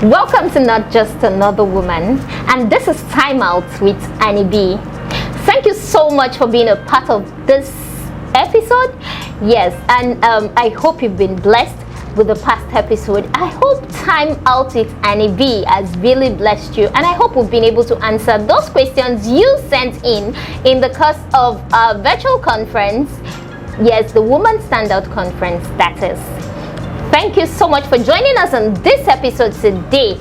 Welcome to Not Just Another Woman, and this is Time Out with Anieb. Thank you so much for being a part of this episode. Yes, and I hope you've been blessed with the past episode. I hope Time Out with Anieb has really blessed you, and I hope we've been able to answer those questions you sent in the course of our virtual conference. Yes, the Woman Standout Conference, that is. Thank you so much for joining us on this episode today.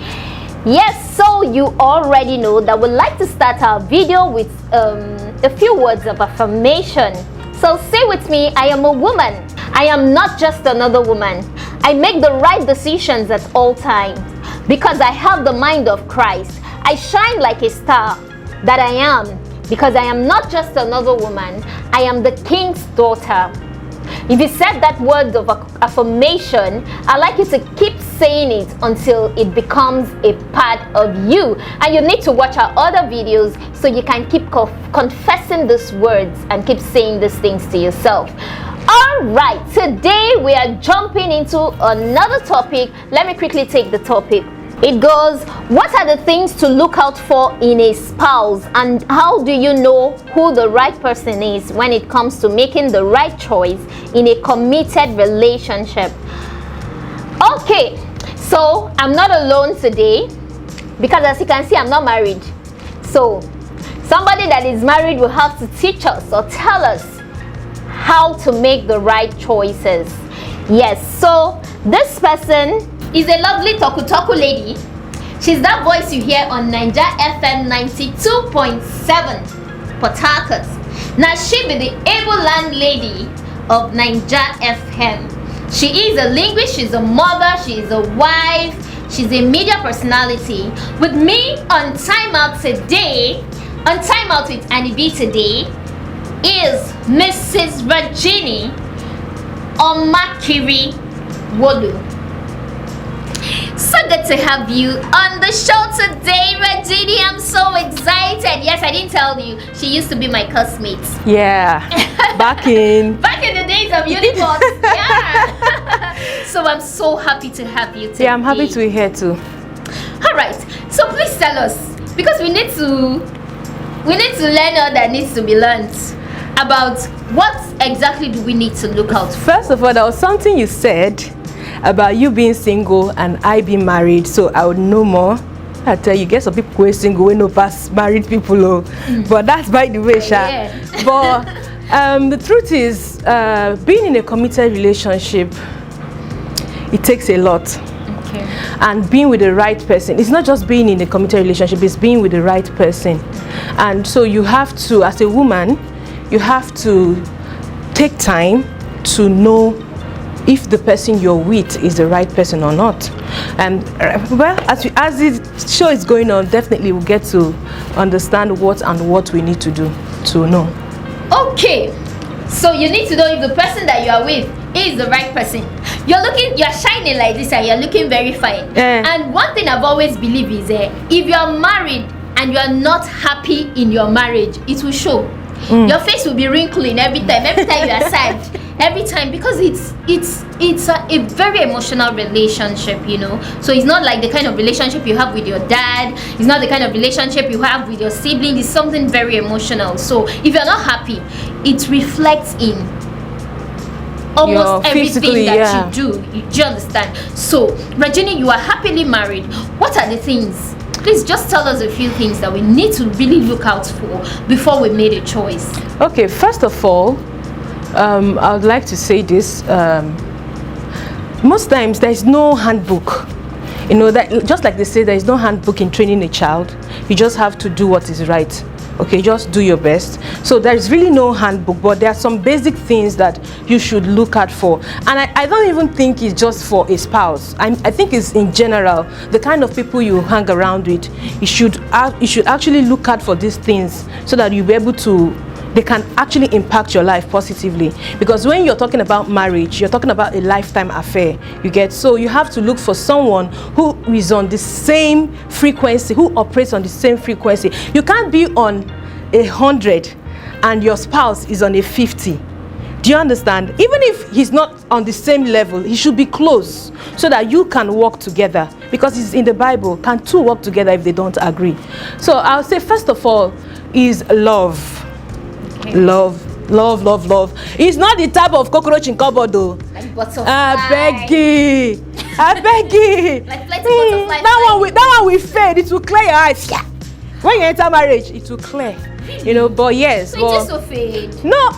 Yes, so you already know that we'd like to start our video with a few words of affirmation. So say with me, I am a woman. I am not just another woman. I make the right decisions at all times because I have the mind of Christ. I shine like a star that I am because I am not just another woman. I am the King's daughter. If you said that word of affirmation, I'd like you to keep saying it until it becomes a part of you. And you need to watch our other videos so you can keep confessing these words and keep saying these things to yourself. All right, today we are jumping into another topic. Let me quickly take the topic. It goes, what are the things to look out for in a spouse, and how do you know who the right person is when it comes to making the right choice in a committed relationship? Okay, so I'm not alone today because, as you can see, I'm not married. So somebody that is married will have to teach us or tell us how to make the right choices. Yes, so this person is a lovely Toku lady. She's that voice you hear on Niger FM 92.7 Port Harcourt. Now she be the able landlady of Niger FM. She is a linguist, she's a mother, she is a wife, she's a media personality. With me on Time Out today, on Time Out with Anieb today, is Mrs. Virginie Omakiri Wolu. So good to have you on the show today, Virginie. I'm so excited. Yes, I didn't tell you. She used to be my classmate. Yeah, back in the days of uniforms. Yeah. So I'm so happy to have you today. Yeah, I'm happy to be here too. All right. So please tell us, because we need to learn all that needs to be learned about what exactly do we need to look out for. First of all, there was something you said about you being single and I being married, so I would know more. I tell you, get some people who are single, we know past married people, but that's by the way, Sha. Yeah. But the truth is, being in a committed relationship, it takes a lot. Okay. And being with the right person, it's not just being in a committed relationship, it's being with the right person. And so you have to, as a woman, you have to take time to know if the person you're with is the right person or not. And well, as the show is going on, definitely we'll get to understand what we need to do to know. Okay, so you need to know if the person that you are with is the right person. You're shining like this and you're looking very fine. And one thing I've always believed is if you're married and you're not happy in your marriage, it will show. Your face will be wrinkling every time you are sad. Every time, because it's a very emotional relationship, you know. So it's not like the kind of relationship you have with your dad. It's not the kind of relationship you have with your sibling. It's something very emotional. So if you're not happy, it reflects in almost everything that you do. Do you understand? So Virginie, you are happily married. What are the things? Please just tell us a few things that we need to really look out for before we made a choice. Okay, first of all, I would like to say this. Most times there is no handbook. You know, that just like they say, there is no handbook in training a child. You just have to do what is right. Okay, just do your best. So there is really no handbook, but there are some basic things that you should look out for. And I don't even think it's just for a spouse. I think it's in general, the kind of people you hang around with. You should actually look out for these things so that you'll be able to, they can actually impact your life positively. Because when you're talking about marriage, you're talking about a lifetime affair, you get. So you have to look for someone who is on the same frequency, who operates on the same frequency. You can't be on 100 and your spouse is on a 50. Do you understand? Even if he's not on the same level, he should be close so that you can work together, because it's in the Bible. Can two work together if they don't agree? So I'll say, first of all, is love. Okay. Love. It's not the type of cockroach in cupboard though. Like butterfly. I beg you. Like flighty butterfly. That one will fade. It will clear your eyes. Yeah. When you enter marriage, it will clear. You know, but yes. So it just will fade. No,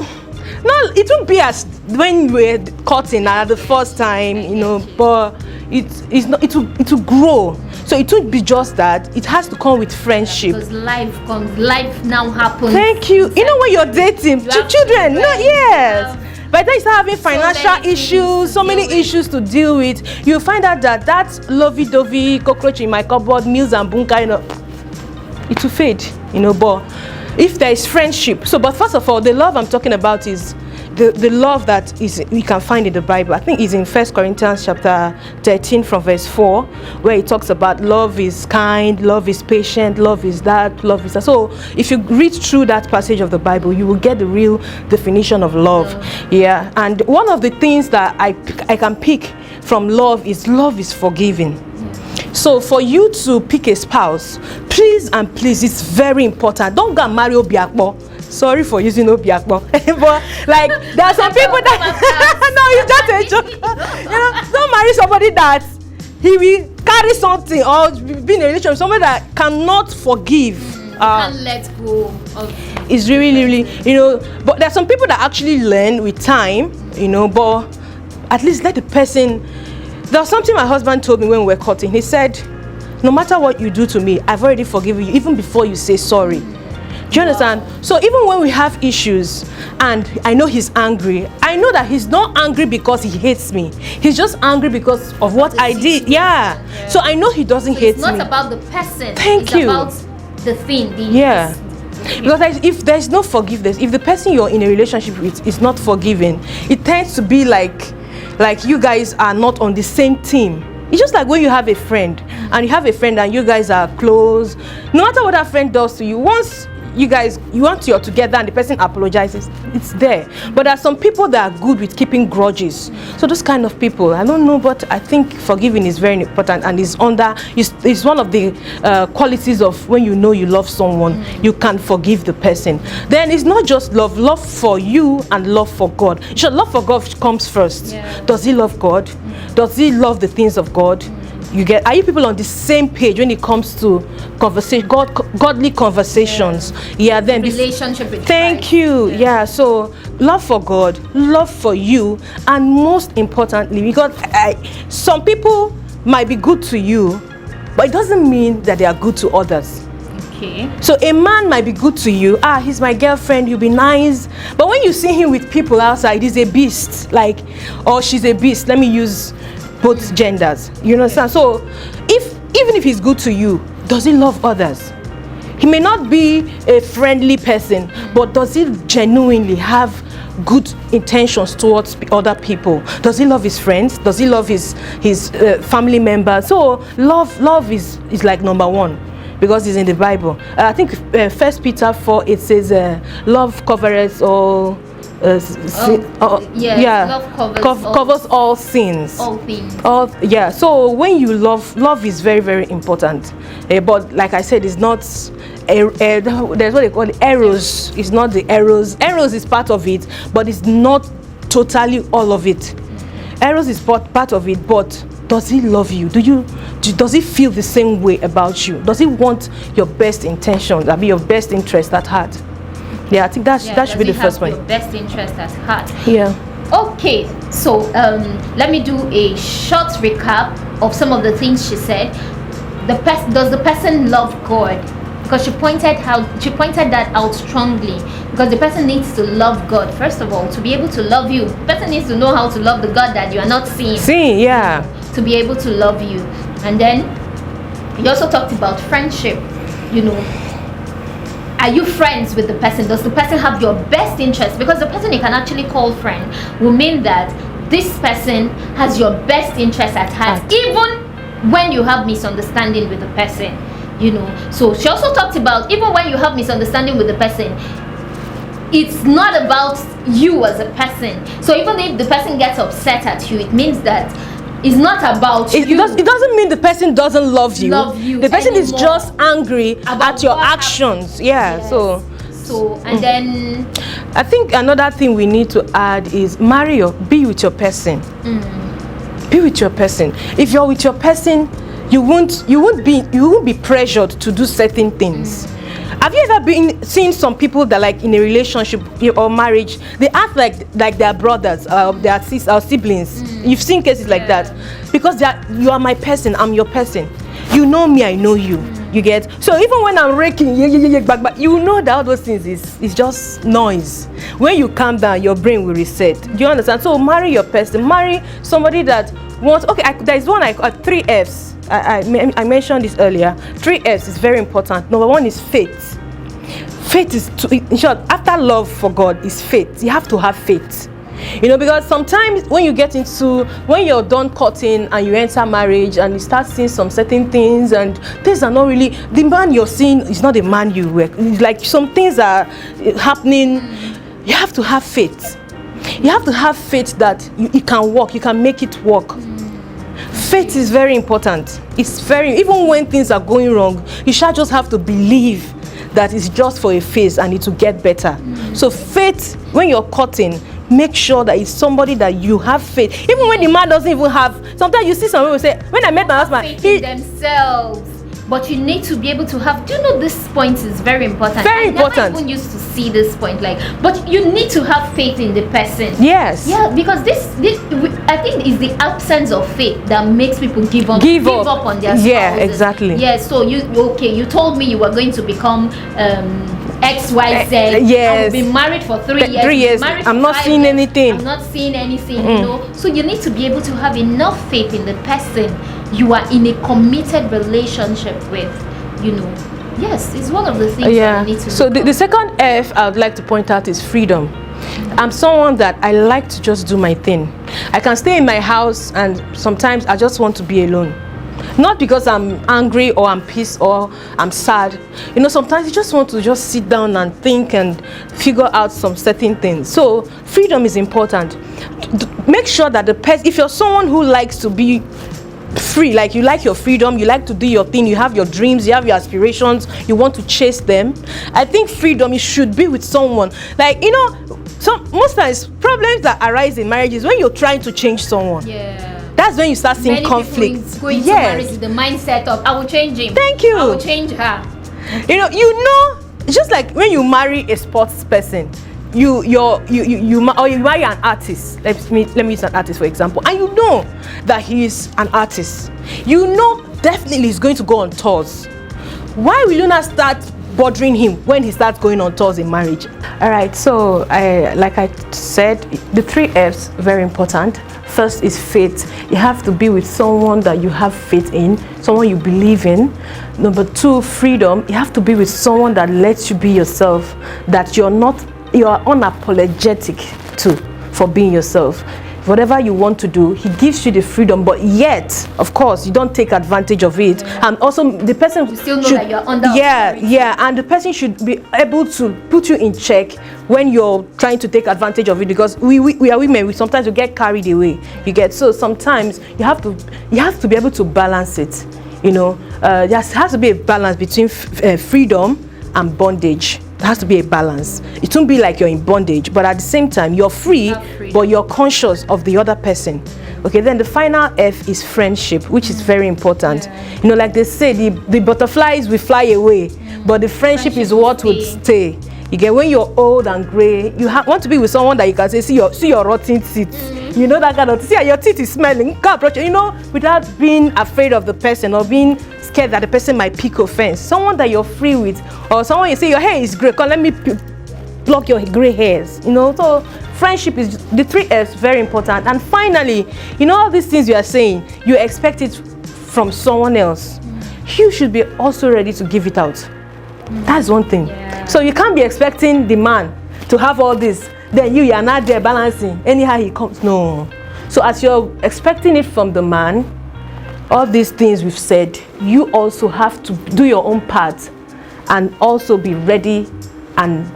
it won't be as when we were cutting the first time, you know, but it's not. It will grow. So it won't be just that. It has to come with friendship. Because life now happens. Thank you. You know, when you're dating children, no, yes. By the time you start having financial issues, so many issues to deal with, you find out that lovey-dovey cockroach in my cupboard, meals and bunker, you know, it will fade, you know. But if there is friendship, but first of all, the love I'm talking about is the love that we can find in the Bible. I think it's in 1 Corinthians chapter 13 from verse 4, where it talks about love is kind, love is patient, love is that, love is that. So if you read through that passage of the Bible, you will get the real definition of love. Yeah. And one of the things that I can pick from love is forgiving. So for you to pick a spouse, please, it's very important. Don't go and marry Obiakpo. Sorry for using Obiakpo. But like, there are some people that no, it's just a joke. You know, don't marry somebody that he will carry something or be in a relationship with somebody that cannot forgive. Can't let go of. It's really, you know. But there are some people that actually learn with time, you know. But at least let the person. There was something my husband told me when we were cutting. He said, no matter what you do to me, I've already forgiven you, even before you say sorry. Do you understand? So even when we have issues and I know he's angry, I know that he's not angry because he hates me. He's just angry because of what I did. Yeah. So I know he doesn't hate me. It's not about the person. Thank you. It's about the thing. Because if there's no forgiveness, if the person you're in a relationship with is not forgiving, it tends to be like you guys are not on the same team. It's just like when you have a friend and you guys are close, no matter what that friend does to you, once you want you're together and the person apologizes, it's there. But there are some people that are good with keeping grudges. So those kind of people, I don't know, but I think forgiving is very important and is one of the qualities of when you know you love someone, you can forgive the person. Then it's not just love for you and love for God. Sure, love for God comes first. Yeah. Does he love God? Does he love the things of God? Are you people on the same page when it comes to conversation, godly conversations? Yeah, then relationship with thank Christ. You. Yeah, so love for God, love for you, and most importantly, because some people might be good to you, but it doesn't mean that they are good to others. Okay. So a man might be good to you. He's my girlfriend, he'll be nice. But when you see him with people outside, he's a beast. Or she's a beast. Let me use both genders, you understand? So even if he's good to you, does he love others? He may not be a friendly person, but does he genuinely have good intentions towards other people? Does he love his friends? Does he love his family members? So love is like number one, because it's in the Bible. I think 1 Peter 4, it says love covers all love covers all sins, all things. So when you love is very, very important. But like I said, it's not there's what they call it, eros. It's not the eros. Eros is part of it, but it's not totally all of it. Eros is part of it, but does he love you? Does he feel the same way about you? Does he want your best intentions, your best interest at heart? Yeah, I think that should be the first one. Your best interest at heart. Yeah. Okay, so let me do a short recap of some of the things she said. Does the person love God? Because she pointed that out strongly. Because the person needs to love God first of all to be able to love you. The person needs to know how to love the God that you are not seeing. Yeah. To be able to love you, and then you also talked about friendship. You know. Are you friends with the person? Does the person have your best interest? Because the person you can actually call friend will mean that this person has your best interest at heart, even when you have misunderstanding with the person, you know. So she also talked about even when you have misunderstanding with the person, it's not about you as a person. So even if the person gets upset at you, it means that it's not about you. It doesn't mean the person doesn't love you. The person is just angry at your actions. Yeah. Yes. So and then I think another thing we need to add is be with your person. Be with your person. If you're with your person, you won't be pressured to do certain things. Have you ever seen some people that, like, in a relationship or marriage, they act like their brothers, their sisters or siblings? You've seen cases like that, because you are my person, I'm your person. You know me, I know you. You get? So even when I'm raking, you know that all those things is just noise. When you calm down, your brain will reset. Do you understand? So marry your person. Marry somebody that wants. Okay, there's one I call 3 F's. I mentioned this earlier. 3 F's is very important. Number 1 is faith. Faith is, in short, after love for God is faith. You have to have faith. You know, because sometimes when you're done courting and you enter marriage and you start seeing some certain things, and things are not really, the man you're seeing is not the man you were. Like, some things are happening. You have to have faith. You have to have faith that it can work. You can make it work. Faith is very important. Even when things are going wrong, you shall just have to believe that it's just for a phase and it will get better. So faith, when you're courting, make sure that it's somebody that you have faith. Even when the man doesn't even have, sometimes you see some people say, when I met my husband, faith in themselves. But you need to be able to have, do you know, this point is very important. Very important. I never even used to see this point, but you need to have faith in the person. Yes. Yeah, because this I think is the absence of faith that makes people give up on their spouses. Yeah, exactly. Yeah, so you told me you were going to become XYZ. Yes. I will be married for 3 years. 3 years. I'm not seeing anything. I'm not seeing anything, you know. So you need to be able to have enough faith in the person you are in a committed relationship with, you know. Yes, it's one of the things that you need to So the second F I would like to point out is freedom. I'm someone that I like to just do my thing. I can stay in my house and sometimes I just want to be alone. Not because I'm angry or I'm pissed or I'm sad. You know, sometimes you just want to just sit down and think and figure out some certain things. So freedom is important. Make sure that if you're someone who likes to be free, like you like your freedom, you like to do your thing, you have your dreams, you have your aspirations, you want to chase them, I think freedom, you should be with someone. Like, you know, most times problems that arise in marriages when you're trying to change someone. That's when you start seeing conflict. Going to marriage with the mindset of, I will change him. Thank you. I will change her. You know, just like when you marry a sports person, you marry an artist. Let me use an artist for example, and you know that he is an artist. You know definitely he's going to go on tours. Why will you not start bothering him when he starts going on tours in marriage? All right, so like I said, the 3 F's very important. First is faith. You have to be with someone that you have faith in, someone you believe in. Number 2, freedom. You have to be with someone that lets you be yourself, that you are unapologetic for being yourself. Whatever you want to do, he gives you the freedom, but yet, of course, you don't take advantage of it. And also, the person you still know that you're under authority. And the person should be able to put you in check when you're trying to take advantage of it, because we are women. We sometimes we get carried away. You get, so sometimes you have to be able to balance it. You know, there has to be a balance between freedom and bondage. There has to be a balance. It won't be like you're in bondage, but at the same time you're free, but you're conscious of the other person. Okay, then the final F is friendship, which is very important. You know, like they say, the butterflies will fly away, but the friendship is what would stay. You get, when you're old and gray, you want to be with someone that you can say, see your rotten teeth. You know, that kind of, see your teeth is smelling, can't approach it, you know, without being afraid of the person or being scared that the person might pick offense. Someone that you're free with, or someone you say your hair is gray, come let me pluck your gray hairs. You know, so friendship is the 3 F's, very important. And finally, you know, all these things you are saying, you expect it from someone else. You should be also ready to give it out. That's one thing. So you can't be expecting the man to have all this, then you are not there balancing anyhow he comes. No. So as you're expecting it from the man, all these things we've said, you also have to do your own part and also be ready and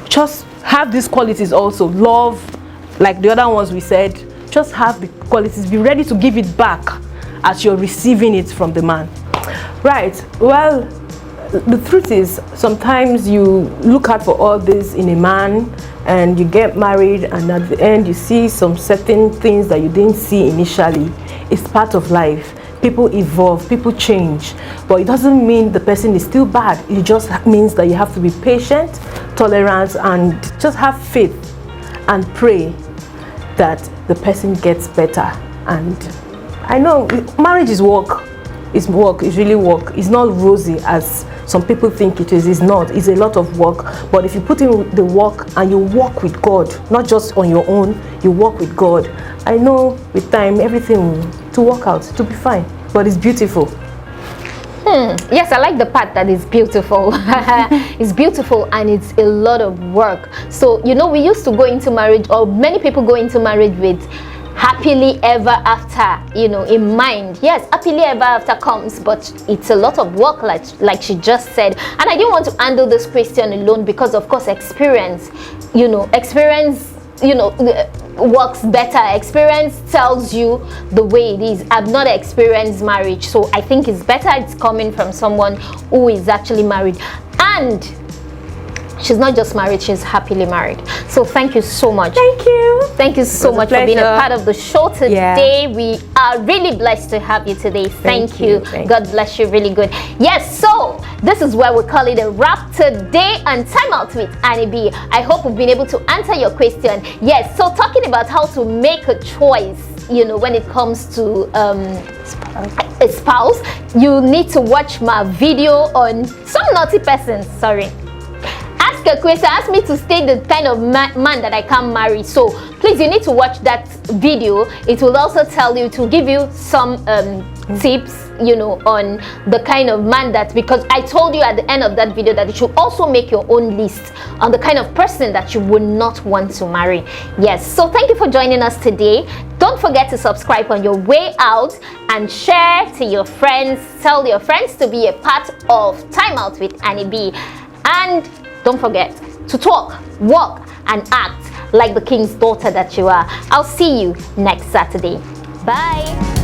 just have these qualities also. Love, like the other ones we said, just have the qualities. Be ready to give it back as you're receiving it from the man. Right. Well, the truth is, sometimes you look out for all this in a man and you get married, and at the end you see some certain things that you didn't see initially. It's part of life. People evolve, people change, but it doesn't mean the person is still bad. It just means that you have to be patient, tolerant, and just have faith and pray that the person gets better. And I know marriage is work. It's work. It's really work. It's not rosy as some people think it is. It's not. It's a lot of work. But if you put in the work and you work with God, not just on your own, you work with God, I know with time everything to work out, to be fine. But it's beautiful. Yes, I like the part that is beautiful. It's beautiful and it's a lot of work. So, you know, we used to go into marriage, or many people go into marriage with happily ever after, you know, in mind. Yes, happily ever after comes, but it's a lot of work, like she just said. And I didn't want to handle this question alone because, of course, experience works better. Experience tells you the way it is. I've not experienced marriage, so I think it's better it's coming from someone who is actually married. And she's not just married, she's happily married. So thank you so much. Thank you. Thank you so much for being a part of the show today. Yeah. We are really blessed to have you today. Thank you. God bless you. Really good. Yes, so this is where we call it a wrap today on Time Out with Anieb. I hope we've been able to answer your question. Yes, so talking about how to make a choice, you know, when it comes to a spouse, you need to watch my video on some naughty persons. Sorry. A question, ask me to state the kind of man that I can marry. So please, you need to watch that video. It will also tell you, to give you some tips, you know, on the kind of man that, because I told you at the end of that video that you should also make your own list on the kind of person that you would not want to marry. Yes, so thank you for joining us today. Don't forget to subscribe on your way out and share to your friends. Tell your friends to be a part of Time Out with Anieb. And don't forget to talk, walk, and act like the king's daughter that you are. I'll see you next Saturday. Bye.